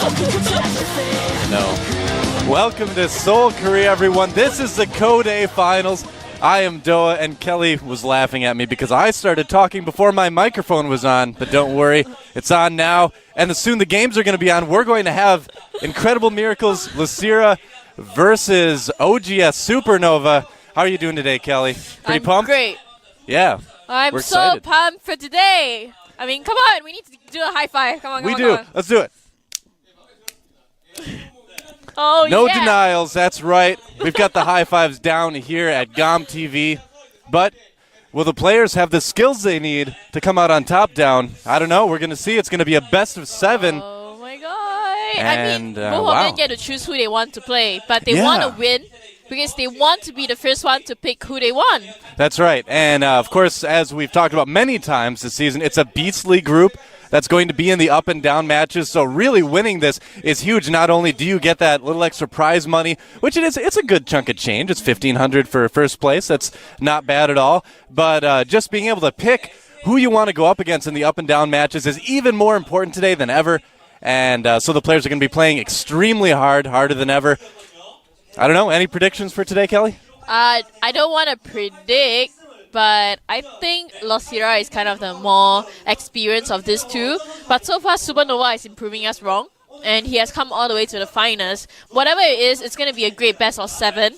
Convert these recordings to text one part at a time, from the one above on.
No. Welcome to Seoul, Korea, everyone. This is the Code A Finals. I am Doa, and Kelly was laughing at me because I started talking before my microphone was on. But don't worry, it's on now. And soon the games are going to be on. We're going to have Incredible Miracles, IMLosirA versus oGsSuperNova. How are you doing today, Kelly? Pretty pumped? Great. Yeah. I'm so pumped for today. I mean, come on. We need to do a high five. Come on, come on. Let's do it. Oh, no yeah. denials, that's right. We've got the high fives down here at GOM TV. But will the players have the skills they need to come out on top down? I don't know. We're going to see. It's going to be a best of 7. Oh, my God. And, both of them get to choose who they want to play. But they want to win because they want to be the first one to pick who they want. That's right. And, of course, as we've talked about many times this season, it's a beastly group that's going to be in the up and down matches. So really winning this is huge. Not only do you get that little extra prize money, which it's a good chunk of change. It's $1,500 for first place. That's not bad at all. But just being able to pick who you want to go up against in the up and down matches is even more important today than ever. And so the players are going to be playing extremely hard, harder than ever. I don't know. Any predictions for today, Kelly? I don't want to predict, but I think IMLosirA is kind of the more experienced of these two. But so far, Supernova is improving us wrong, and he has come all the way to the finals. Whatever it is, it's going to be a great best of 7.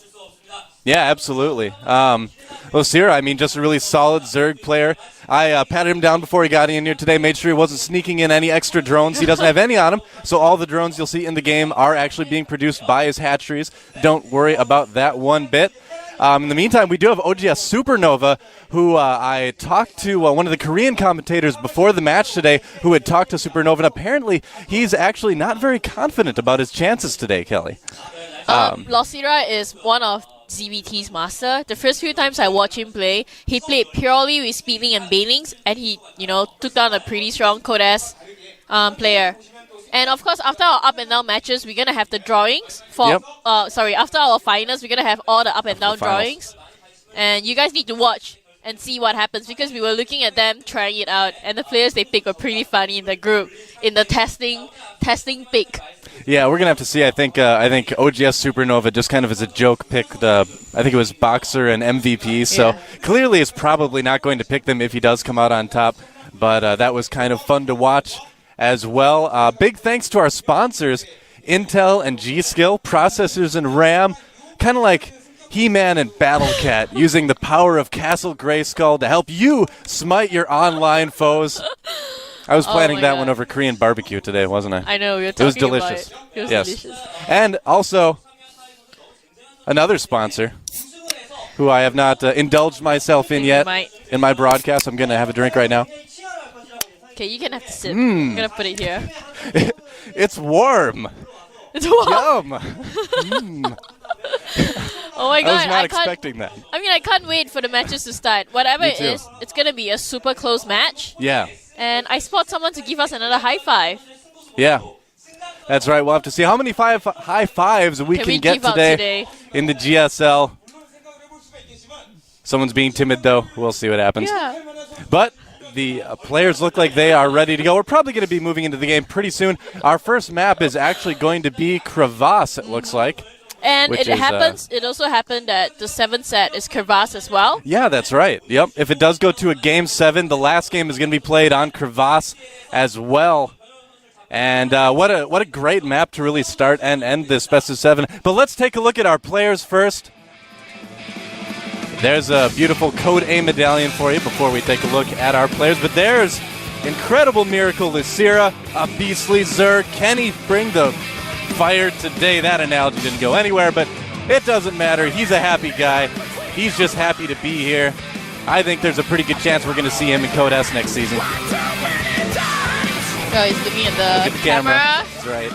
Yeah, absolutely. IMLosirA, I mean, just a really solid Zerg player. I patted him down before he got in here today, made sure he wasn't sneaking in any extra drones. He doesn't have any on him, so all the drones you'll see in the game are actually being produced by his hatcheries. Don't worry about that one bit. In the meantime, we do have oGsSuperNova, who I talked to one of the Korean commentators before the match today who had talked to Supernova, and apparently he's actually not very confident about his chances today, Kelly. IMLosirA is one of ZBT's master. The first few times I watched him play, he played purely with Speedling and Banelings, and he, took down a pretty strong Code S player. And of course, after our up and down matches, we're gonna have the drawings for. After our finals, we're gonna have all the up and down drawings, and you guys need to watch and see what happens because we were looking at them trying it out, and the players they picked were pretty funny in the group in the testing pick. Yeah, we're gonna have to see. I think oGsSuperNova just kind of as a joke picked. I think it was Boxer and MVP. So clearly, it's probably not going to pick them if he does come out on top. But that was kind of fun to watch as well. Big thanks to our sponsors, Intel and G-Skill, processors and RAM, kind of like He-Man and Battle-Cat, using the power of Castle Grayskull to help you smite your online foes. I was planning that one over Korean barbecue today, wasn't I? I know, we were talking It was delicious. About it. It was delicious. And also, another sponsor, who I have not indulged myself in yet in my broadcast. I'm going to have a drink right now. Okay, you can have to sip. I'm going to put it here. It's warm. It's warm. Yum. Oh my God. I was not expecting that. I mean, I can't wait for the matches to start. Whatever it is, it's going to be a super close match. Yeah. And I spot someone to give us another high five. Yeah. That's right. We'll have to see how many high fives we can get today in the GSL. Someone's being timid, though. We'll see what happens. Yeah. But the players look like they are ready to go. We're probably going to be moving into the game pretty soon. Our first map is actually going to be Crevasse, it looks like. And it also happened that the 7th set is Crevasse as well. Yeah, that's right. Yep. If it does go to a Game 7, the last game is going to be played on Crevasse as well. And what a great map to really start and end this best of 7. But let's take a look at our players first. There's a beautiful Code A medallion for you before we take a look at our players. But there's Incredible Miracle IMLosirA, a beastly Zerg. Can he bring the fire today? That analogy didn't go anywhere, but it doesn't matter. He's a happy guy. He's just happy to be here. I think there's a pretty good chance we're going to see him in Code S next season. Oh, he's looking at the camera. That's right.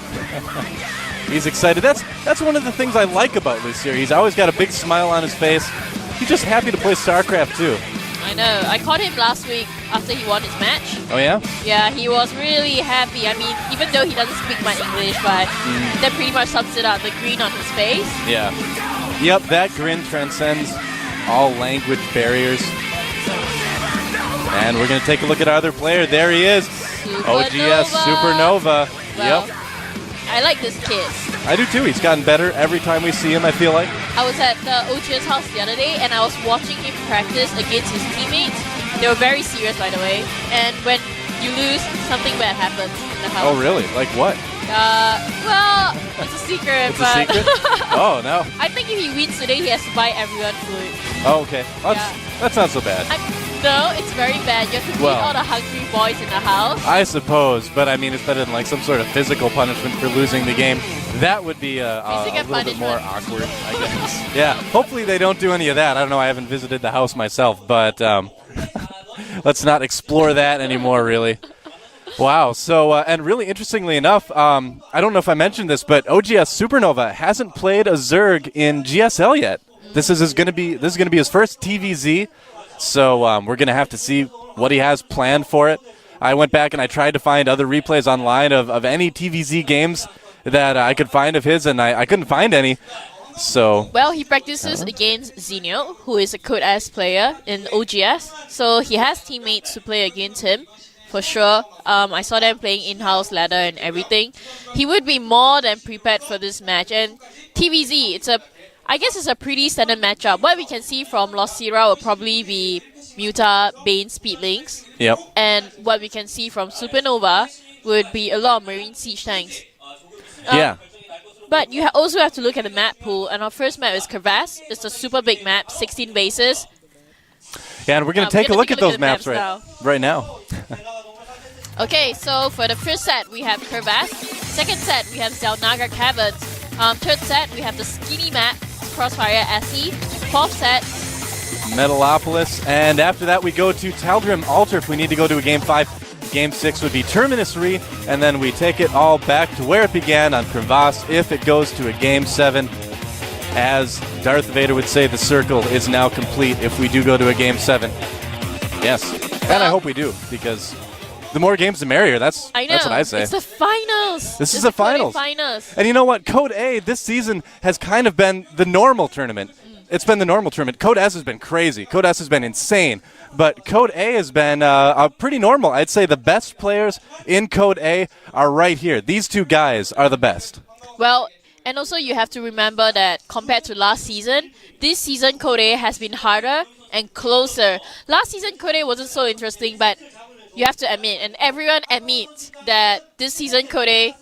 He's excited. That's one of the things I like about IMLosirA. He's always got a big smile on his face. He's just happy to play StarCraft too. I know. I caught him last week after he won his match. Oh, yeah? Yeah, he was really happy. I mean, even though he doesn't speak much English, but that pretty much sums it up, the grin on his face. Yeah. Yep, that grin transcends all language barriers. And we're going to take a look at our other player. There he is. oGsSuperNova. Well, yep. I like this kid. I do too. He's gotten better every time we see him, I feel like. I was at the oGS house the other day and I was watching him practice against his teammates. They were very serious, by the way. And when you lose, something bad happens in the house. Oh, really? Like what? Well, it's a secret. It's a secret? Oh, no. I think if he wins today, he has to buy everyone food. Oh, okay. Well, that's not so bad. No, it's very bad. You have to feed all the hungry boys in the house. I suppose, but I mean, it's better than like some sort of physical punishment for losing the game. That would be a little bit more awkward, I guess. Yeah, hopefully they don't do any of that. I don't know, I haven't visited the house myself, but let's not explore that anymore, really. Wow, so, and really interestingly enough, I don't know if I mentioned this, but oGsSuperNova hasn't played a Zerg in GSL yet. This is going to be his first TVZ, so we're going to have to see what he has planned for it. I went back and I tried to find other replays online of any TVZ games that I could find of his, and I couldn't find any. So well, he practices against Xenio, who is a Code S player in oGS, so he has teammates to play against him. For sure. I saw them playing in-house ladder and everything. He would be more than prepared for this match. And TVZ, I guess it's a pretty standard matchup. What we can see from LosirA will probably be Muta, Bane, Speedlings. Yep. And what we can see from Supernova would be a lot of Marine Siege tanks. Yeah. But you also have to look at the map pool. And our first map is Crevasse. It's a super big map, 16 bases. Yeah, and we're going to take a look at those maps right now. Okay, so for the first set, we have Crevasse. Second set, we have Zelnaga Caverns. Third set, we have the skinny map, Crossfire SE. Fourth set, Metalopolis. And after that, we go to Taldrim Altar if we need to go to a Game 5. Game 6 would be Terminus Re, and then we take it all back to where it began on Crevasse if it goes to a Game 7. As Darth Vader would say, the circle is now complete if we do go to a Game 7. Yes, and I hope we do, because the more games, the merrier. That's what I say. It's the finals. This is the finals. And you know what? Code A this season has kind of been the normal tournament. It's been the normal tournament. Code S has been crazy. Code S has been insane. But Code A has been pretty normal. I'd say the best players in Code A are right here. These two guys are the best. Well, and also you have to remember that compared to last season, this season Code A has been harder and closer. Last season Code A wasn't so interesting, but you have to admit, and everyone admits, that this season Code A,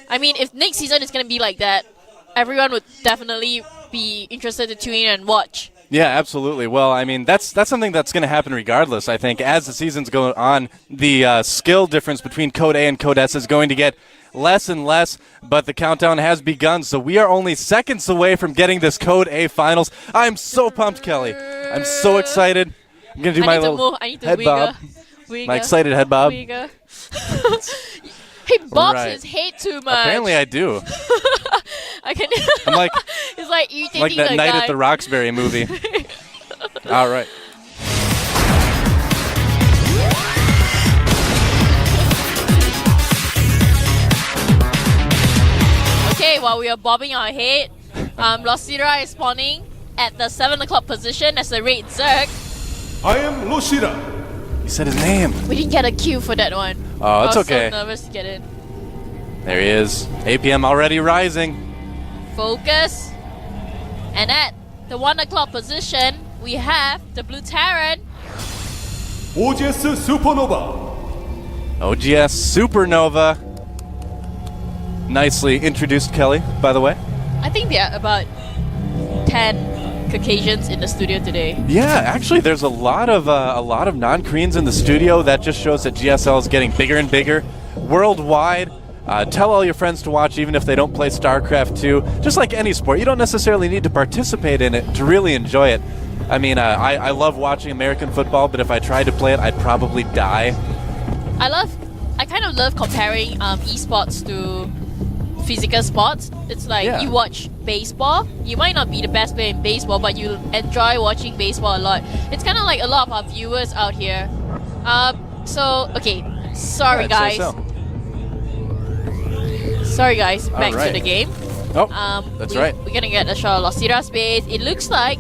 I mean, if next season is going to be like that, everyone would definitely be interested to tune in and watch. Yeah, absolutely. Well, I mean, that's something that's going to happen regardless, I think. As the seasons go on, the skill difference between Code A and Code S is going to get less and less, but the countdown has begun, so we are only seconds away from getting this Code A finals. I'm so pumped, Kelly. I'm so excited. I'm going to do my little head bob. My excited head bob. He bobs his head too much. Apparently I do. I can. I'm like, it's like irritating like that the Night guy. at the Roxbury movie. All right. Okay, while we are bobbing our head, LosirA is spawning at the 7 o'clock position as a red Zerg. IMLosirA. He said his name. We didn't get a cue for that one. Oh, it's okay. I was so nervous to get in. There he is. APM already rising. Focus. And at the 1 o'clock position, we have the Blue Terran. oGsSuperNova. oGsSuperNova. Nicely introduced, Kelly, by the way. I think there are about 10 Caucasians in the studio today. Yeah, actually, there's a lot of non-Koreans in the studio. That just shows that GSL is getting bigger and bigger worldwide. Tell all your friends to watch, even if they don't play StarCraft 2. Just like any sport, you don't necessarily need to participate in it to really enjoy it. I mean, I love watching American football, but if I tried to play it, I'd probably die. I kind of love comparing esports to physical sports. It's like you watch baseball. You might not be the best player in baseball, but you enjoy watching baseball a lot. It's kind of like a lot of our viewers out here. Sorry guys. Sorry guys, back to the game. Oh, that's right. We're gonna get a shot of LosirA space. It looks like,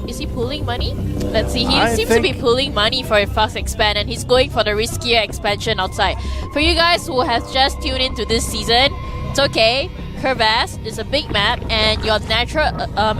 is he pulling money? Let's see, he seems to be pulling money for a fast expand, and he's going for the riskier expansion outside. For you guys who have just tuned into this season, It's okay. Crevasse is a big map, and your natural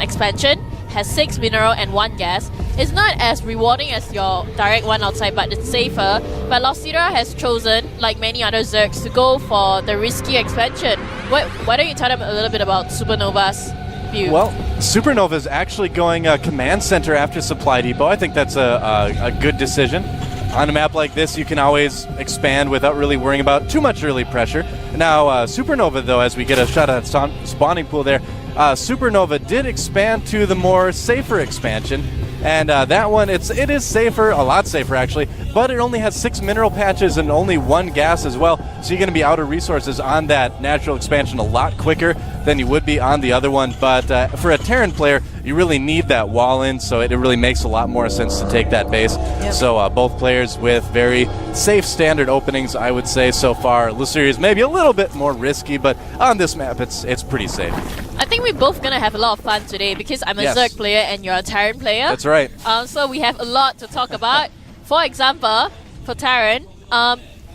expansion has 6 mineral and 1 gas. It's not as rewarding as your direct one outside, but it's safer. But LosirA has chosen, like many other Zergs, to go for the risky expansion. Why don't you tell them a little bit about Supernova's view? Well, Supernova is actually going Command Center after Supply Depot. I think that's a good decision. On a map like this, you can always expand without really worrying about too much early pressure. Now, Supernova, though, as we get a shot at spawning pool there, Supernova did expand to the more safer expansion. And that one, it is safer, a lot safer actually, but it only has 6 mineral patches and only 1 gas as well. So you're going to be out of resources on that natural expansion a lot quicker than you would be on the other one. But for a Terran player, you really need that wall in, so it really makes a lot more sense to take that base. Yep. So both players with very safe standard openings, I would say so far. LosirA is maybe a little bit more risky, but on this map, it's pretty safe. I think we're both going to have a lot of fun today because I'm a Zerg player and you're a Terran player. That's right. So we have a lot to talk about. For example, for Terran,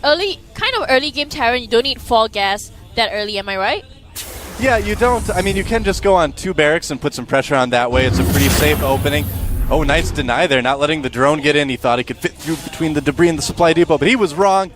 early game Terran, you don't need 4 gas that early, am I right? Yeah, you don't. I mean, you can just go on 2 barracks and put some pressure on that way. It's a pretty safe opening. Oh, nice deny there, not letting the drone get in. He thought he could fit through between the debris and the supply depot, but he was wrong.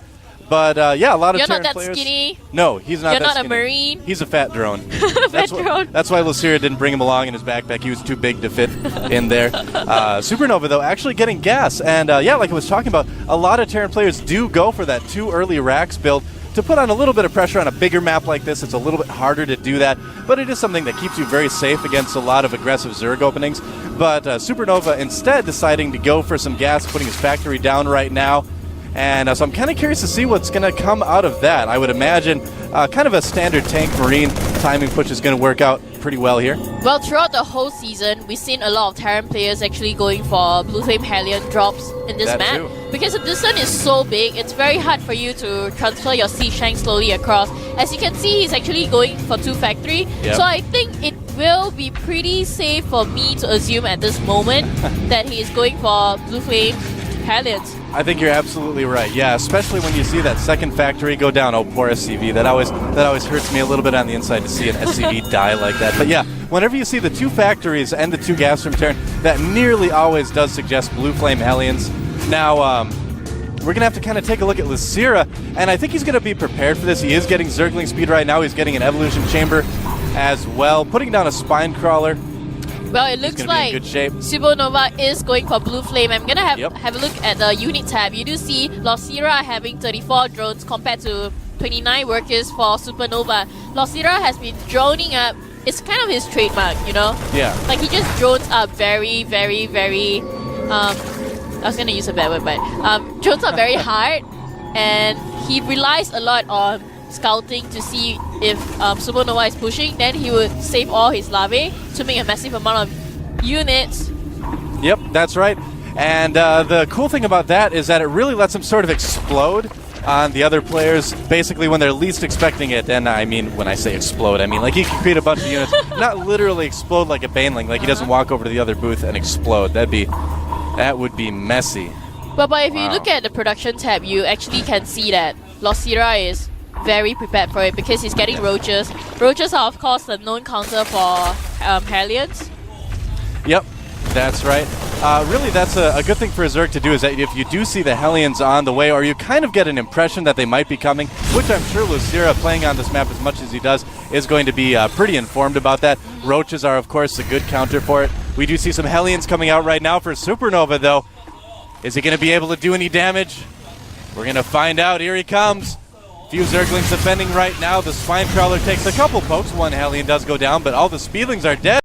But yeah, a lot of Terran players. You're not that skinny. No, he's not that skinny. You're not a Marine. He's a fat drone. Drone. That's why LosirA didn't bring him along in his backpack. He was too big to fit in there. Supernova, though, actually getting gas. And yeah, like I was talking about, a lot of Terran players do go for that 2 early racks build to put on a little bit of pressure on a bigger map like this. It's a little bit harder to do that, but it is something that keeps you very safe against a lot of aggressive Zerg openings. But Supernova instead deciding to go for some gas, putting his factory down right now. And so I'm kind of curious to see what's going to come out of that. I would imagine kind of a standard tank marine timing push is going to work out pretty well here. Well, throughout the whole season, we've seen a lot of Terran players actually going for Blue Flame Hellion drops in this map. Too. Because the distance is so big, it's very hard for you to transfer your siege tank slowly across. As you can see, he's actually going for 2 factory. Yep. So I think it will be pretty safe for me to assume at this moment that he is going for Blue Flame Hellions. I think you're absolutely right. Yeah, especially when you see that second factory go down. Oh, poor SCV. That always hurts me a little bit on the inside to see an SCV die like that. But yeah, whenever you see the 2 factories and the 2 gas from Terran, that nearly always does suggest Blue Flame Hellions. Now, we're going to have to kind of take a look at LosirA, and I think he's going to be prepared for this. He is getting Zergling speed right now. He's getting an Evolution Chamber as well, putting down a Spine Crawler. Well, it looks like Supernova is going for Blue Flame. I'm going to have a look at the unit tab. You do see LosirA having 34 drones compared to 29 workers for Supernova. LosirA has been droning up. It's kind of his trademark, you know? Yeah. Like, he just drones up very, very, very... I was going to use a bad word, but... drones up very hard. And he relies a lot on scouting to see if Supernova is pushing. Then he would save all his larvae to make a massive amount of units. Yep, that's right. And the cool thing about that is that it really lets him sort of explode on the other players basically when they're least expecting it. And I mean, when I say explode, I mean like he can create a bunch of units, not literally explode like a Baneling, like he doesn't walk over to the other booth and explode. That would be messy. But if you look at the production tab, you actually can see that LosirA is very prepared for it because he's getting roaches. Roaches are, of course, the known counter for Hellions. Yep, that's right. Really, that's a good thing for a Zerg to do, is that if you do see the Hellions on the way, or you kind of get an impression that they might be coming, which I'm sure LosirA, playing on this map as much as he does, is going to be pretty informed about that. Roaches are, of course, a good counter for it. We do see some Hellions coming out right now for Supernova, though. Is he going to be able to do any damage? We're going to find out. Here he comes. Few Zerglings defending right now. The Spine Crawler takes a couple pokes. 1 Hellion does go down, but all the Speedlings are dead.